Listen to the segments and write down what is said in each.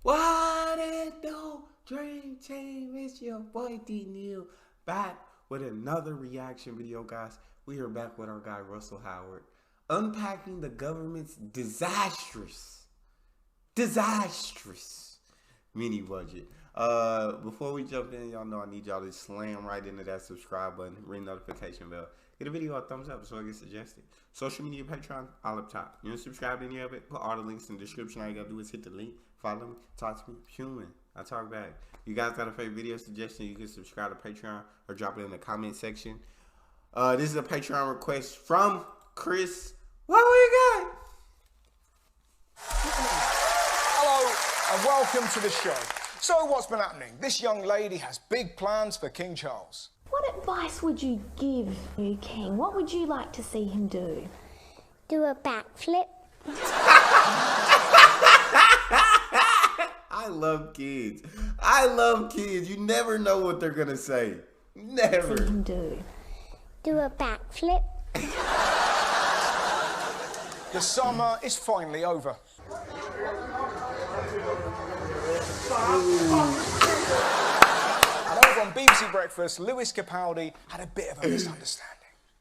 What it do, Dream Team? It's your boy Neal back with another reaction video, guys. We are back with our guy Russell Howard, unpacking the government's disastrous mini budget. Before we jump in, y'all know I need y'all to slam right into that subscribe button, ring notification bell, get a video a thumbs up so I get suggested. Social media, Patreon, all up top. You don't subscribe to any of it, put all the links in the description. All you gotta do is hit the link, follow me, talk to me, human. I talk back. You guys got a favorite video suggestion, you can subscribe to Patreon or drop it in the comment section. This is a Patreon request from Chris. What we got? Hello and welcome to the show. So what's been happening? This young lady has big plans for King Charles. What advice would you give new king? What would you like to see him do? Do a backflip. I love kids. I love kids. You never know what they're gonna say. Never. See him do. Do a backflip. The summer is finally over. And over on BBC Breakfast, Lewis Capaldi had a bit of a misunderstanding.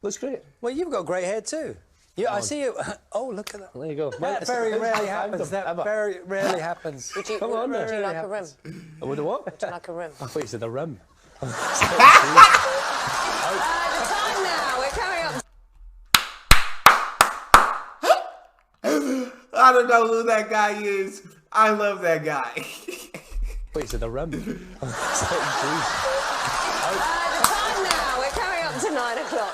Looks great. Well, you've got grey hair too. Yeah, I see you. Oh, look at that. There you go. That very rarely happens. That very rarely happens. Would you, Come on, would you really like a rim? Would you what? Would you like a rim? I thought you said a rim. Time now, we're coming up. I don't know who that guy is. I love that guy. I thought you said a rim. Time now, we're coming up to 9 o'clock.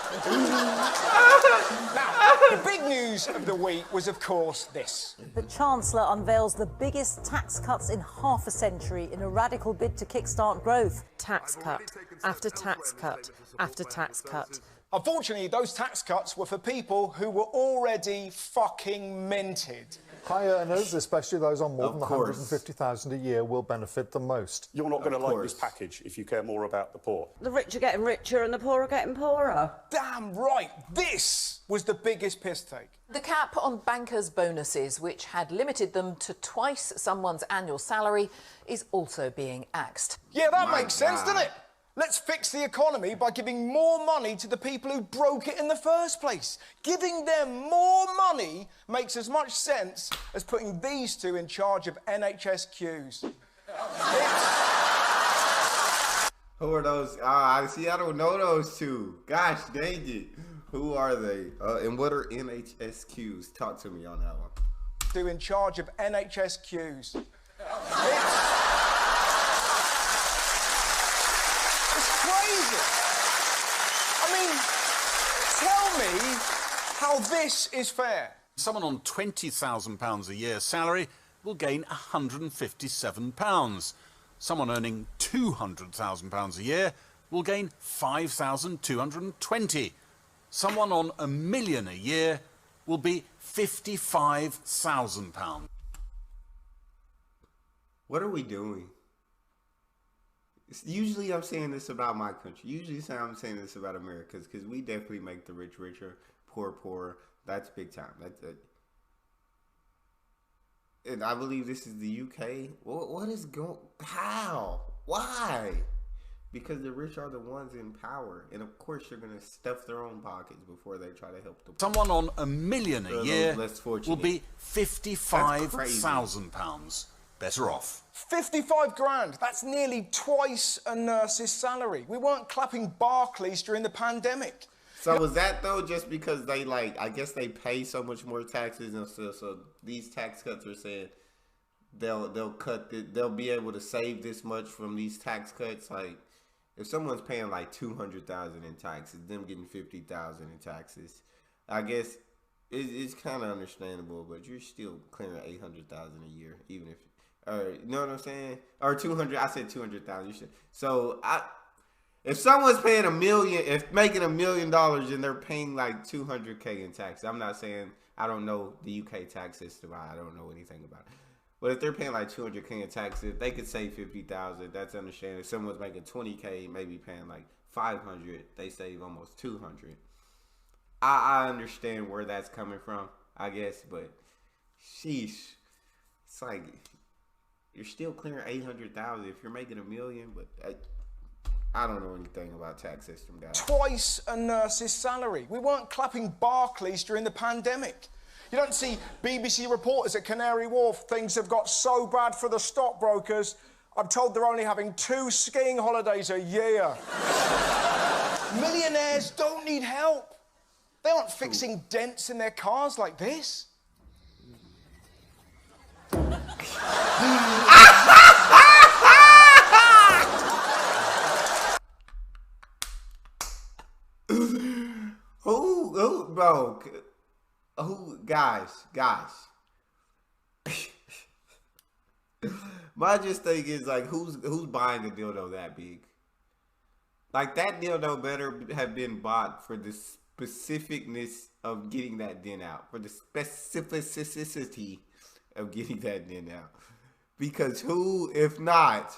Now, the big news of the week was, of course, this. The Chancellor unveils the biggest tax cuts in half a century in a radical bid to kickstart growth. Tax cut after tax cut after tax cut. Unfortunately, those tax cuts were for people who were already fucking minted. High earners, especially those on more Of than course. 150,000 a year, will benefit the most. You're not going to Of like course. this package if you care more about the poor. The rich are getting richer and the poor are getting poorer. Damn right, this was the biggest piss take. The cap on bankers' bonuses, which had limited them to twice someone's annual salary, is also being axed. Yeah, that My makes sense, God. doesn't it? Let's fix the economy by giving more money to the people who broke it in the first place. Giving them more money makes as much sense as putting these two in charge of NHS queues. Who are those? I see. I don't know those two. Gosh dang it. Who are they? And what are NHSQs? Talk to me on that one. Two in charge of NHS queues. It's crazy. I mean, tell me how this is fair. Someone on £20,000 a year salary will gain £157. Someone earning £200,000 a year will gain £5,220. Someone on £1 million a year will be £55,000. What are we doing? Usually I'm saying this about my country. Usually I'm saying this about America because we definitely make the rich richer, poor poorer. That's big time. That's it. And I believe this is the UK. What is going? How? Why? Because the rich are the ones in power, and of course you're gonna stuff their own pockets before they try to help the poor. Someone on £1 million a year less will fortunate. be £55,000 better off. 55 grand. That's nearly twice a nurse's salary. We weren't clapping Barclays during the pandemic. So was that though just because they I guess they pay so much more taxes, and so these tax cuts are saying they'll be able to save this much from these tax cuts. Like if someone's paying like $200,000 in taxes, them getting $50,000 in taxes, I guess it's kind of understandable. But you're still clearing $800,000 a year, even if, or you know what I'm saying, or 200. I said 200,000. So if someone's paying $1 million, if making $1 million and they're paying like $200K in tax, I'm not saying, I don't know the UK tax system. I don't know anything about it. But if they're paying like $200K in taxes, they could save $50,000. That's understandable. If someone's making $20K, maybe paying like $500, they save almost $200. I understand where that's coming from, I guess, but sheesh, it's like you're still clearing 800,000 if you're making $1 million. But I don't know anything about tax system, guys. Twice a nurse's salary. We weren't clapping Barclays during the pandemic. You don't see BBC reporters at Canary Wharf. Things have got so bad for the stockbrokers. I'm told they're only having 2 skiing holidays a year. Millionaires don't need help. They aren't fixing dents in their cars like this. Guys. My just thing is, like, who's buying a dildo that big? Like, that dildo better have been bought for the specificness of getting that dent out, for the specificity of getting that dent out. Because who, if not,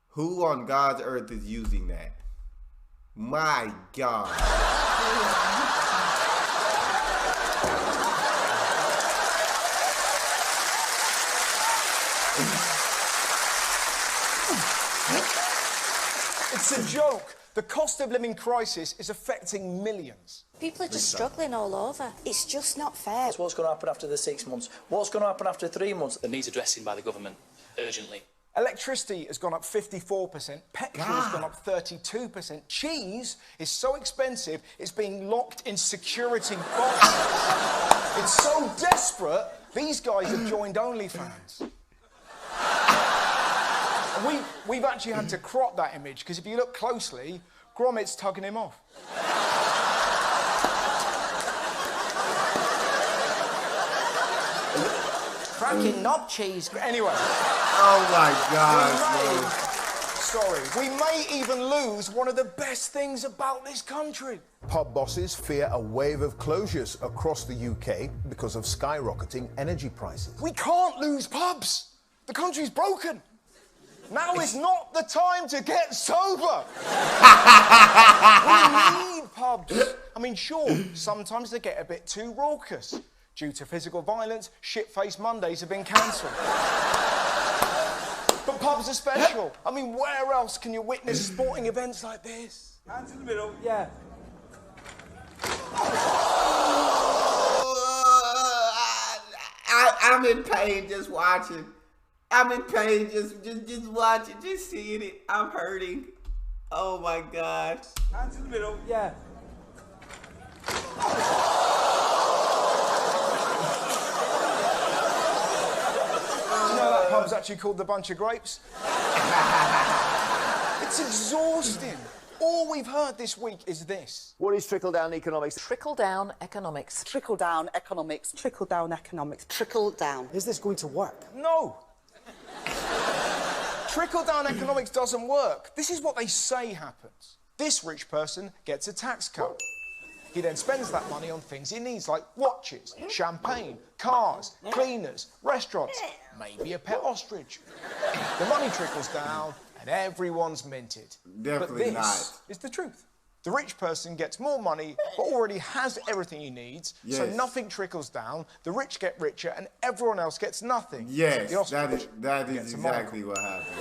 who on God's earth is using that? My God. It's a joke. The cost of living crisis is affecting millions. People are just struggling all over. It's just not fair. So what's going to happen after the 6 months? What's going to happen after 3 months? That needs addressing by the government urgently. Electricity has gone up 54%, petrol has gone up 32%, cheese is so expensive it's being locked in security boxes. It's so desperate, these guys have joined OnlyFans. And we've actually had to crop that image, because if you look closely, Gromit's tugging him off. Cracking knob cheese. Anyway. Oh my God. We may even lose one of the best things about this country. Pub bosses fear a wave of closures across the UK because of skyrocketing energy prices. We can't lose pubs. The country's broken. Now is not the time to get sober. We need pubs. I mean, sure, sometimes they get a bit too raucous. Due to physical violence, shit-faced Mondays have been cancelled. But pubs are special. I mean, where else can you witness sporting events like this? Hands in the middle, yeah. I'm in pain just watching. I'm in pain just watching, just seeing it. I'm hurting. Oh my God. Hands in the middle, yeah. That pub's actually called the Bunch of Grapes. It's exhausting. All we've heard this week is this. What is trickle-down economics? Trickle-down economics. Trickle-down economics. Trickle-down economics. Trickle-down. Is this going to work? No. Trickle-down economics doesn't work. This is what they say happens. This rich person gets a tax cut. He then spends that money on things he needs, like watches, champagne, cars, cleaners, restaurants, maybe a pet ostrich. The money trickles down and everyone's minted. Definitely but this is the truth. The rich person gets more money but already has everything he needs, so nothing trickles down, the rich get richer and everyone else gets nothing. Yes, that is exactly what happened.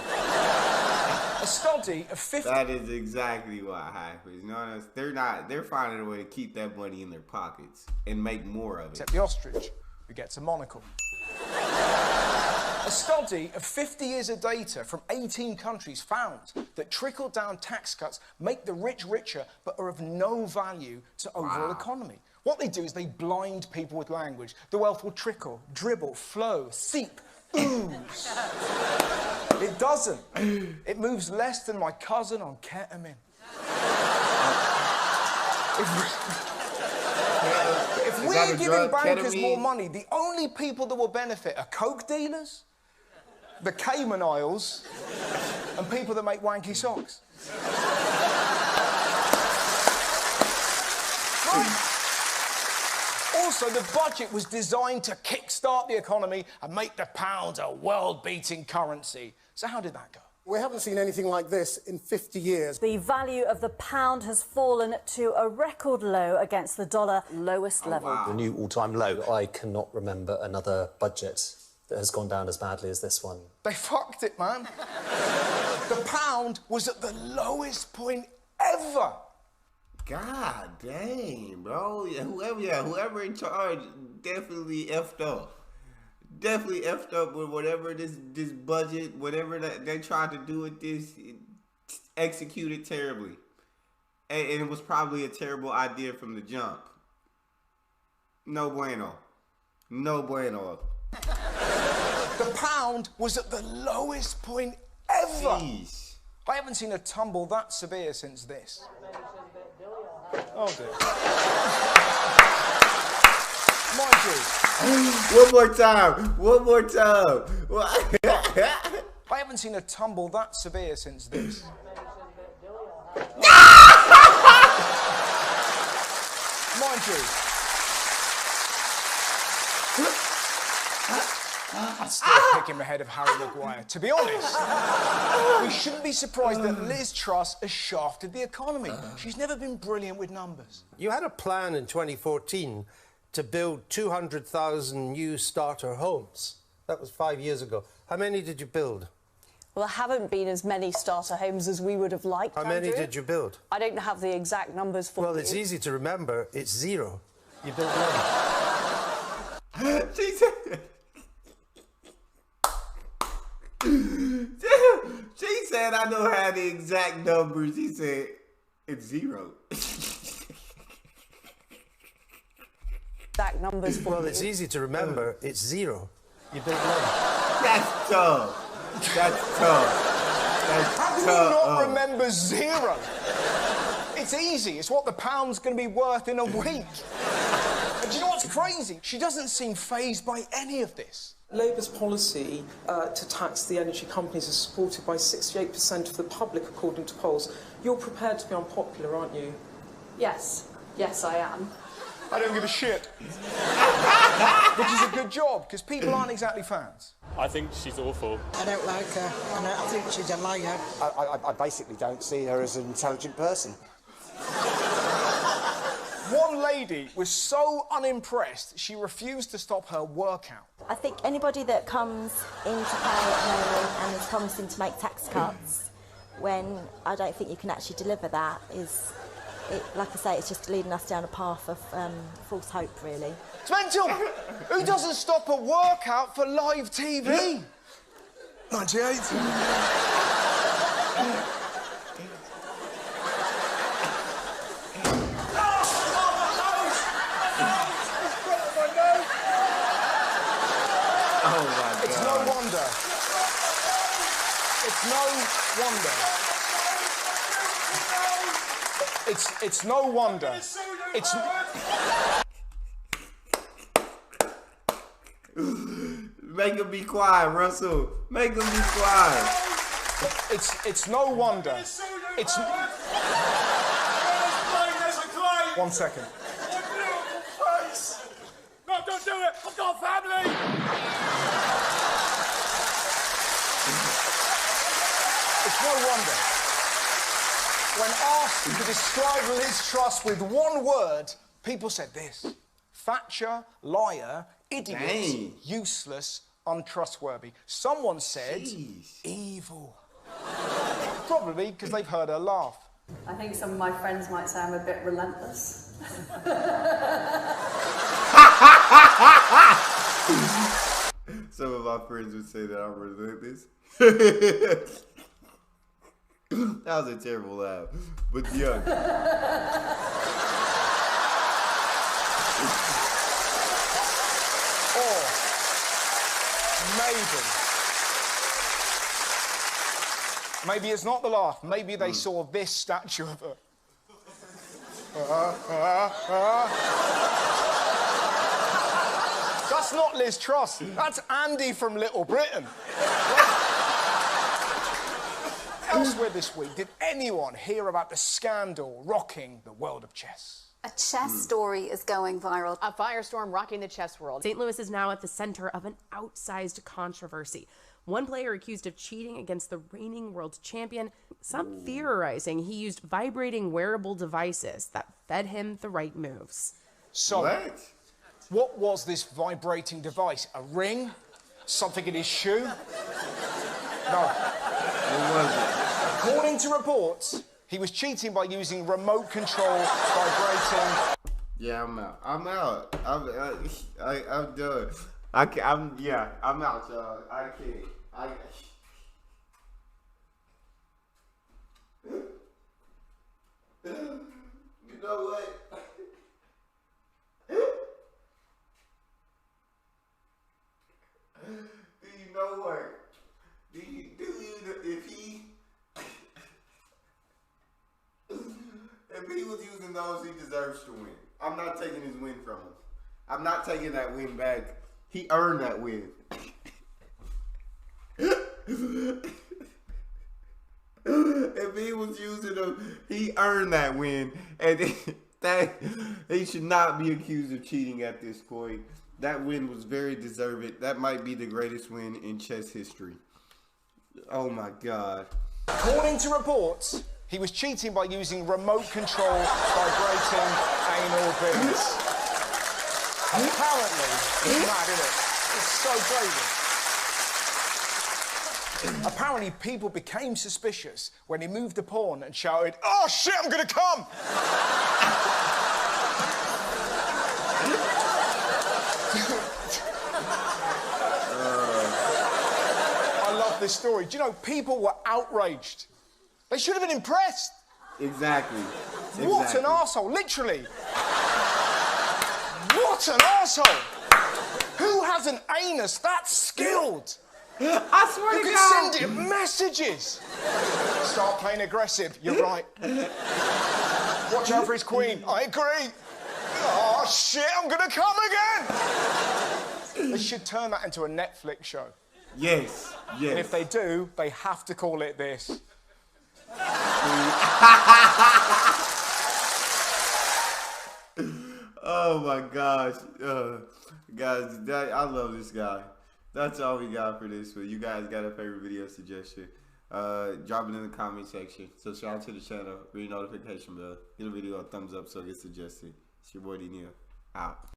A study of 50... That is exactly what happens. You know, they're finding a way to keep that money in their pockets and make more of it. Except the ostrich, who gets a monocle. A study of 50 years of data from 18 countries found that trickle-down tax cuts make the rich richer but are of no value to overall economy. What they do is they blind people with language. The wealth will trickle, dribble, flow, seep, ooze. It doesn't. It moves less than my cousin on ketamine. If we're giving bankers more money, the only people that will benefit are coke dealers, the Cayman Isles, and people that make wanky socks. Also, the budget was designed to kickstart the economy and make the pound a world-beating currency. So how did that go? We haven't seen anything like this in 50 years. The value of the pound has fallen to a record low against the dollar. Lowest level. The new all-time low. I cannot remember another budget that has gone down as badly as this one? They fucked it, man. The pound was at the lowest point ever. God dang, bro. Whoever in charge definitely effed up. Definitely effed up with whatever this budget, whatever that they tried to do with this, executed terribly. And it was probably a terrible idea from the jump. No bueno. No bueno. The pound was at the lowest point ever. Jeez. I haven't seen a tumble that severe since this. Oh dear. Mind you. One more time. One more time. I haven't seen a tumble that severe since this. Mind you. I'd still pick him ahead of Harry Maguire. To be honest, we shouldn't be surprised that Liz Truss has shafted the economy. She's never been brilliant with numbers. You had a plan in 2014 to build 200,000 new starter homes. That was 5 years ago. How many did you build? Well, there haven't been as many starter homes as we would have liked, How many did you build? I don't have the exact numbers for you. Well, it's easy to remember. It's 0. You built none. She said, I don't have the exact numbers. He said, it's 0. Exact numbers for Well, it's easy to remember. It's 0. You built none. That's tough. That's tough. That's How do tough. you not remember 0? It's easy. It's what the pound's going to be worth in a week. And do you know what's crazy? She doesn't seem fazed by any of this. Labour's policy to tax the energy companies is supported by 68% of the public, according to polls. You're prepared to be unpopular, aren't you? Yes. Yes, I am. I don't give a shit. Which is a good job, because people aren't exactly fans. I think she's awful. I don't like her, and I think she's a liar. I basically don't see her as an intelligent person. One lady was so unimpressed, she refused to stop her workout. I think anybody that comes into power at the moment and is promising to make tax cuts, when I don't think you can actually deliver that, like I say, it's just leading us down a path of false hope, really. It's mental! Who doesn't stop a workout for live TV? 98. It's no wonder. It's no wonder. It's no wonder. It's. Make him be quiet, Russell. Make him be quiet. It's no wonder. It's. 1 second. No, don't do it! I've got a family! It's no wonder. When asked to describe Liz Truss with one word, people said this: Thatcher, liar, idiot, Dang. useless, untrustworthy. Someone said evil. Probably because they've heard her laugh. I think some of my friends might say I'm a bit relentless. Some of my friends would say that I'm relentless. That was a terrible laugh, but yeah. Or maybe it's not the laugh. Maybe they saw this statue of her. That's not Liz Truss. That's Andy from Little Britain. Elsewhere this week, did anyone hear about the scandal rocking the world of chess? A chess story is going viral. A firestorm rocking the chess world. St. Louis is now at the center of an outsized controversy. One player accused of cheating against the reigning world champion. Some theorizing he used vibrating wearable devices that fed him the right moves. So, what was this vibrating device? A ring? Something in his shoe? No. What was it? According to reports, he was cheating by using remote control vibrating. Yeah, I'm out. I'm out. I'm done. I'm out, y'all. I can't. You know what? Do you know what? If he was using those, he deserves to win. I'm not taking his win from him. I'm not taking that win back. He earned that win. If he was using them, he earned that win. And that he should not be accused of cheating at this point. That win was very deserved. That might be the greatest win in chess history. Oh my God. According to reports, he was cheating by using remote control vibrating anal beads. Apparently, it's mad, isn't it? It's so crazy. Apparently, people became suspicious when he moved the pawn and shouted, "Oh shit, I'm gonna come!" I love this story. Do you know, people were outraged. They should have been impressed. Exactly. What an arsehole, literally. What an arsehole. Who has an anus that skilled? I swear you to can God. send it messages. Start playing aggressive. You're right. Watch out for his queen. I agree. Oh, shit, I'm going to come again. They should turn that into a Netflix show. Yes, yes. And if they do, they have to call it this. Oh my gosh. Guys, I love this guy. That's all we got for this one. You guys got a favorite video suggestion? Drop it in the comment section. Subscribe to the channel. Ring the notification bell. Give the video a thumbs up so it gets suggested. It's your boy Neal. Out.